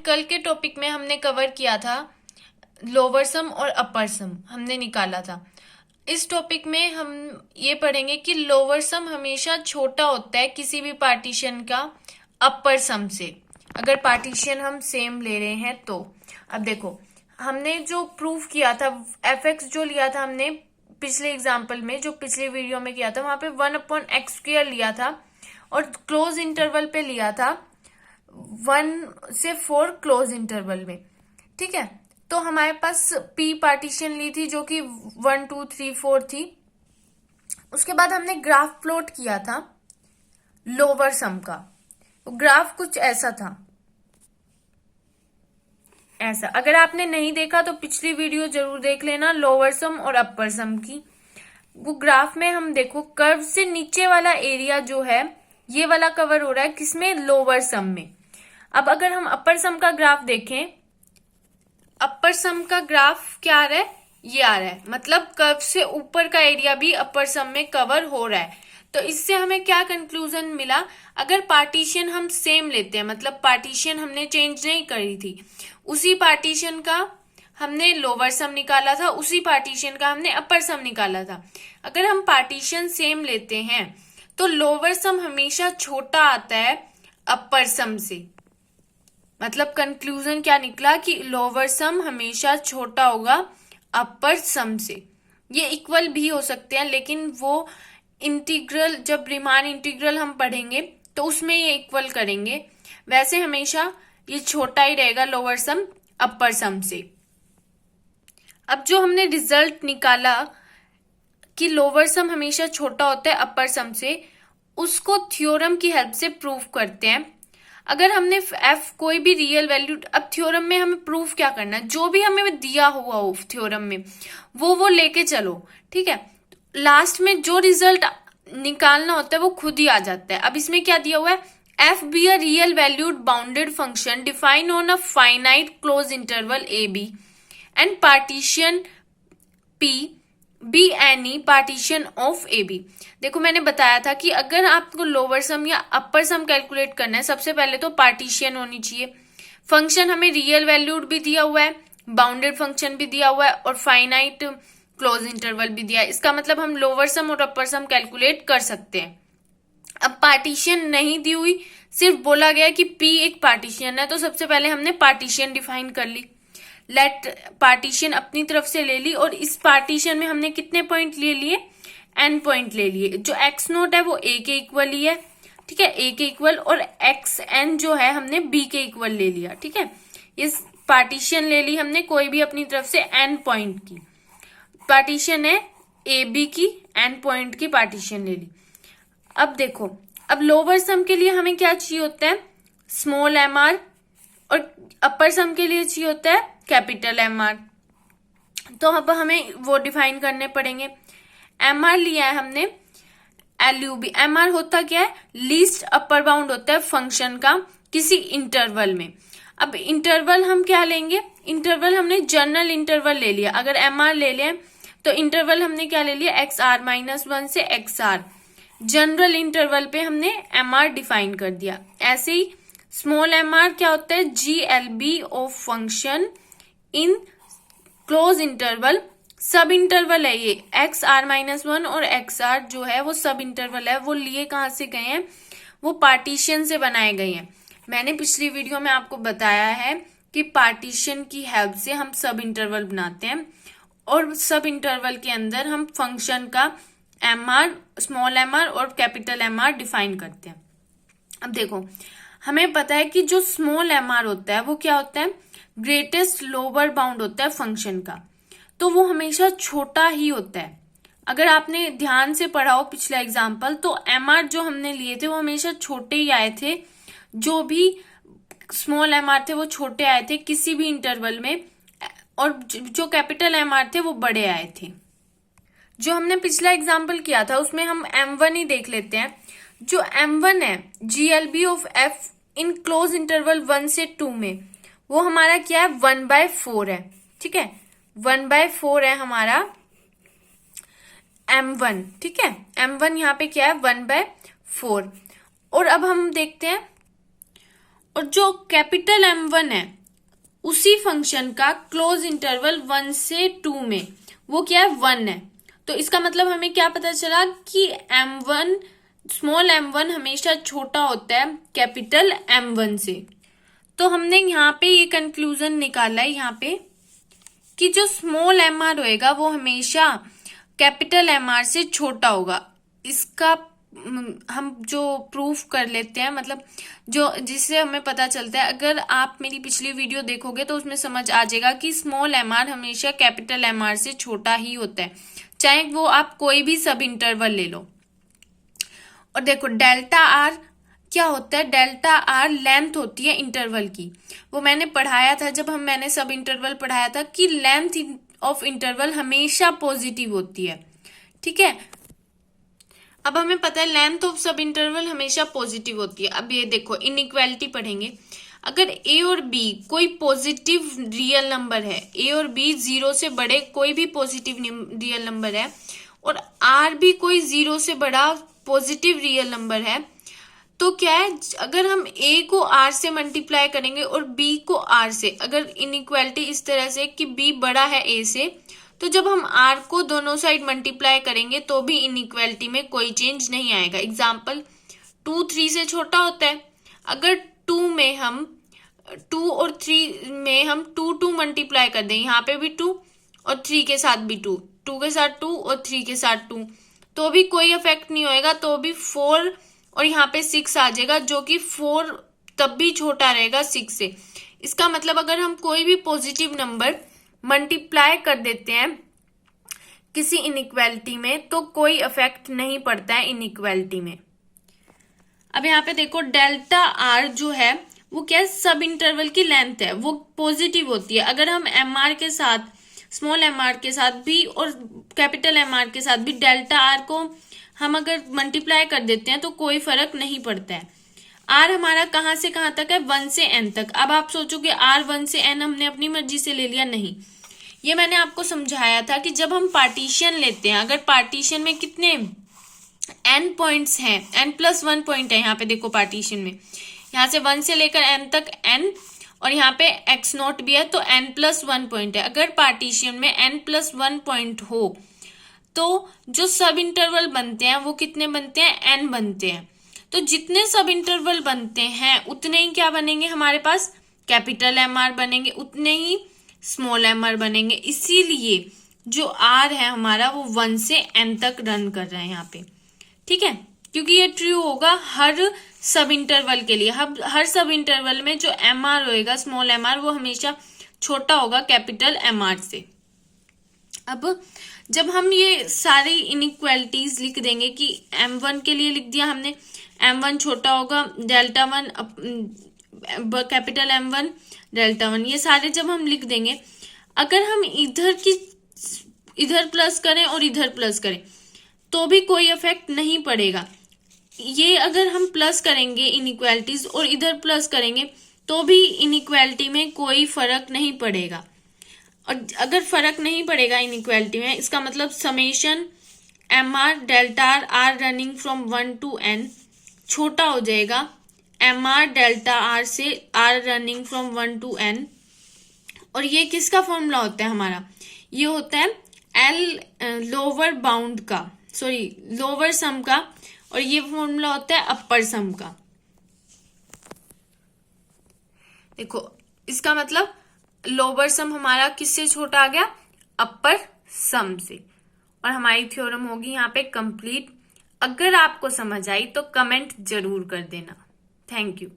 कल के टॉपिक में हमने कवर किया था लोअर सम और अपर सम हमने निकाला था। इस टॉपिक में हम ये पढ़ेंगे कि लोअर सम हमेशा छोटा होता है किसी भी पार्टीशन का अपर सम से, अगर पार्टीशन हम सेम ले रहे हैं तो। अब देखो, हमने जो प्रूफ किया था fx जो लिया था हमने पिछले एग्जाम्पल में, जो पिछले वीडियो में किया था, वहां पे 1/x² लिया था और क्लोज इंटरवल पे लिया था 1 से 4 क्लोज इंटरवल में। ठीक है, तो हमारे पास p पार्टीशन ली थी जो कि 1 2 3 4 थी। उसके बाद हमने ग्राफ प्लॉट किया था लोअर सम का। ग्राफ कुछ ऐसा था, ऐसा। अगर आपने नहीं देखा तो पिछली वीडियो जरूर देख लेना लोअर सम और अपर सम की। वो ग्राफ में हम देखो कर्व से नीचे वाला एरिया जो है ये वाला कवर हो रहा है किसमें, लोअर सम में। अब अगर हम अपर सम का ग्राफ देखें, अपर सम का ग्राफ क्या आ रहा है, ये आ रहा है, मतलब कर्व से ऊपर का एरिया भी अपर सम में कवर हो रहा है। तो इससे हमें क्या कंक्लूजन मिला, अगर पार्टीशन हम सेम लेते हैं, मतलब पार्टीशन हमने चेंज नहीं करी थी, उसी पार्टीशन का हमने लोअर सम निकाला था, उसी पार्टीशन का हमने अपर सम निकाला था। अगर हम पार्टीशन सेम लेते हैं तो लोअर सम हमेशा छोटा आता है अपर सम से। मतलब कंक्लूजन क्या निकला कि लोअर सम हमेशा छोटा होगा अपर सम से। ये इक्वल भी हो सकते हैं, लेकिन वो इंटीग्रल, जब रीमान इंटीग्रल हम पढ़ेंगे तो उसमें ये इक्वल करेंगे। वैसे हमेशा ये छोटा ही रहेगा लोअर सम अपर सम से। अब जो हमने रिजल्ट निकाला कि लोअर सम हमेशा छोटा होता है अपर सम से, उसको थ्योरम की हेल्प से प्रूव करते हैं। अगर हमने f कोई भी रियल वैल्यू, अब थ्योरम में हमें प्रूफ क्या करना है, जो भी हमें दिया हुआ हो थ्योरम में वो लेके चलो। ठीक है, लास्ट में जो रिजल्ट निकालना होता है वो खुद ही आ जाता है। अब इसमें क्या दिया हुआ है, f be a real valued bounded function defined on a finite closed interval ab and partition p be any partition of ab। देखो मैंने बताया था कि अगर आपको लोअर सम या अपर सम कैलकुलेट करना है, सबसे पहले तो पार्टीशन होनी चाहिए। फंक्शन हमें रियल वैल्यूड भी दिया हुआ है, बाउंडेड फंक्शन भी दिया हुआ है और फाइनाइट क्लोज इंटरवल भी दिया है। इसका मतलब हम लोअर सम और अपर सम कैलकुलेट कर सकते हैं। अब पार्टीशन नहीं दी हुई, सिर्फ बोला गया कि P एक पार्टीशन है, तो सबसे पहले हमने पार्टीशन डिफाइन कर ली। लेट पार्टीशन अपनी तरफ से ले ली और इस पार्टीशन में हमने कितने पॉइंट ले लिए, n पॉइंट ले लिए। जो x नोट है वो a के इक्वल ही है, ठीक है, a के इक्वल, और xn जो है हमने b के इक्वल ले लिया। ठीक है, इस पार्टीशन ले ली हमने कोई भी अपनी तरफ से n पॉइंट की पार्टीशन है, a b की n पॉइंट की पार्टीशन ले ली। अब देखो, अब लोअर सम के लिए हमें क्या चाहिए होता है, स्मॉल mr, और अपर सम के लिए चाहिए होता है कैपिटल mr। तो अब हमें वो डिफाइन करने पड़ेंगे। mr लिया है हमने LUB। mr होता क्या है, लीस्ट अपर बाउंड होता है फंक्शन का किसी इंटरवल में। अब इंटरवल हम क्या लेंगे, इंटरवल हमने जनरल इंटरवल ले लिया। अगर mr ले लें तो इंटरवल हमने क्या ले लिया, XR-1 से XR। जनरल इंटरवल पे हमने mr डिफाइन कर दिया। ऐसे ही स्मॉल mr क्या होता है, GLB of function in close interval. सब इंटरवल है ये, XR-1 और XR जो है वो सब इंटरवल है। वो लिए कहाँ से गए हैं, वो पार्टीशन से बनाए गए हैं। मैंने पिछली वीडियो में आपको बताया है कि पार्टीशन की हेल्प से हम सब इंटरवल बनाते हैं और सब इंटरवल के अंदर हम फंक्शन का mr, स्मॉल mr और कैपिटल mr डिफाइन करते हैं। अब देखो, हमें पता है कि जो स्मॉल mr होता है वो क्या होता है, ग्रेटेस्ट लोअर बाउंड होता है फंक्शन का, तो वो हमेशा छोटा ही होता है। अगर आपने ध्यान से पढ़ा हो पिछला एग्जाम्पल, तो mr जो हमने लिए थे वो हमेशा छोटे ही आए थे। जो भी स्मॉल mr थे वो छोटे आए थे किसी भी इंटरवल में, और जो कैपिटल mr थे वो बड़े आए थे। जो हमने पिछला एग्जाम्पल किया था उसमें हम m1 ही देख लेते हैं। जो m1 है GLB of f in close interval 1 से 2 में, वो हमारा क्या है, 1/4 है। ठीक है, 1/4 है हमारा m1। ठीक है, m1 यहाँ पे क्या है, 1/4। और अब हम देखते हैं, और जो कैपिटल M1 है उसी फंक्शन का क्लोज इंटरवल 1 से 2 में वो क्या है, 1 है। तो इसका मतलब हमें क्या पता चला कि m1 स्मॉल m1 हमेशा छोटा होता है कैपिटल m1 से। तो हमने यहाँ पे ये कंक्लूजन निकाला है यहाँ पे कि जो स्मॉल mr होएगा वो हमेशा कैपिटल mr से छोटा होगा। इसका हम जो प्रूफ कर लेते हैं, मतलब जो जिससे हमें पता चलता है, अगर आप मेरी पिछली वीडियो देखोगे तो उसमें समझ आ जाएगा कि स्मॉल mr हमेशा कैपिटल mr से छोटा ही होता है, चाहे वो आप कोई भी सब इंटरवल ले लो। और देखो डेल्टा आर क्या होता है, डेल्टा आर लेंथ होती है इंटरवल की। वो मैंने पढ़ाया था जब मैंने सब इंटरवल पढ़ाया था कि लेंथ ऑफ इंटरवल हमेशा पॉजिटिव होती है। ठीक है, अब हमें पता है लेंथ ऑफ सब इंटरवल हमेशा पॉजिटिव होती है। अब ये देखो इनइक्वालिटी पढ़ेंगे, अगर ए और बी कोई पॉजिटिव रियल नंबर है, ए और बी 0 से बड़े कोई भी पॉजिटिव रियल नंबर है, और आर भी कोई 0 से बड़ा पॉजिटिव रियल नंबर है, तो क्या है, अगर हम a को r से मल्टीप्लाई करेंगे और b को r से, अगर इनइक्वालिटी इस तरह से कि b बड़ा है a से, तो जब हम r को दोनों साइड मल्टीप्लाई करेंगे तो भी इनइक्वालिटी में कोई चेंज नहीं आएगा। एग्जाम्पल 2 3 से छोटा होता है, अगर 2 में हम 2 और 3 में हम 2 मल्टीप्लाई कर दें, यहाँ पे भी 2 और 3 के साथ भी 2, 2 के साथ 2 और 3 के साथ 2, तो भी कोई इफेक्ट नहीं होएगा, तो भी 4 और यहाँ पे 6 आ जाएगा, जो कि 4 तब भी छोटा रहेगा 6 से। इसका मतलब अगर हम कोई भी पॉजिटिव नंबर मल्टीप्लाई कर देते हैं किसी इनइक्वालिटी में तो कोई इफेक्ट नहीं पड़ता है इनइक्वालिटी में। अब यहाँ पे देखो डेल्टा आर जो है वो क्या है, सब इंटरवल की लेंथ है, वो पॉजिटिव होती है। अगर हम एम आर के साथ, स्मॉल एम आर के साथ भी और कैपिटल एम आर के साथ भी डेल्टा आर को हम अगर मल्टीप्लाई कर देते हैं तो कोई फर्क नहीं पड़ता है। आर हमारा कहाँ से कहाँ तक है, 1 से n तक। अब आप सोचोगे आर 1 से n हमने अपनी मर्जी से ले लिया, नहीं, ये मैंने आपको समझाया था कि जब हम पार्टीशन लेते हैं, अगर पार्टीशन में कितने n पॉइंट्स हैं, n+1 पॉइंट है, यहाँ पे देखो पार्टीशन में यहाँ से 1 से लेकर n तक n, और यहाँ पे x0 भी है, तो n+1 पॉइंट है। अगर पार्टीशन में n+1 पॉइंट हो तो जो सब इंटरवल बनते हैं वो कितने बनते हैं, n बनते हैं। तो जितने सब इंटरवल बनते हैं उतने ही क्या बनेंगे, हमारे पास कैपिटल एम आर बनेंगे, उतने ही स्मॉल एम आर बनेंगे। इसीलिए जो आर है हमारा वो 1 से n तक रन कर रहा है यहाँ पे। ठीक है, क्योंकि ये ट्रू होगा हर सब इंटरवल के लिए। हर सब इंटरवल में जो एम आर होएगा, स्मॉल एम आर, वो हमेशा छोटा होगा कैपिटल एम आर से। अब जब हम ये सारी इनइक्वालिटीज लिख देंगे कि m1 के लिए लिख दिया हमने, m1 छोटा होगा डेल्टा 1 कैपिटल m1 डेल्टा 1, ये सारे जब हम लिख देंगे, अगर हम इधर प्लस करें और इधर प्लस करें तो भी कोई इफेक्ट नहीं पड़ेगा। ये अगर हम प्लस करेंगे इनइक्वालिटीज और इधर प्लस करेंगे तो भी इनइक्वालिटी में कोई फर्क नहीं पड़ेगा। और अगर फर्क नहीं पड़ेगा इनइक्वालिटी में, इसका मतलब summation M R delta R R running from 1 to n छोटा हो जाएगा एम आर डेल्टा आर से R running from 1 to n। और ये किसका फॉर्मूला होता है हमारा, ये होता है एल लोअर बाउंड का, सॉरी लोअर सम का, और ये फॉर्मूला होता है अपर सम का। देखो इसका मतलब लोअर सम हमारा किससे छोटा आ गया, अपर सम से, और हमारी थ्योरम होगी यहाँ पे कंप्लीट। अगर आपको समझ आई तो कमेंट जरूर कर देना। Thank you.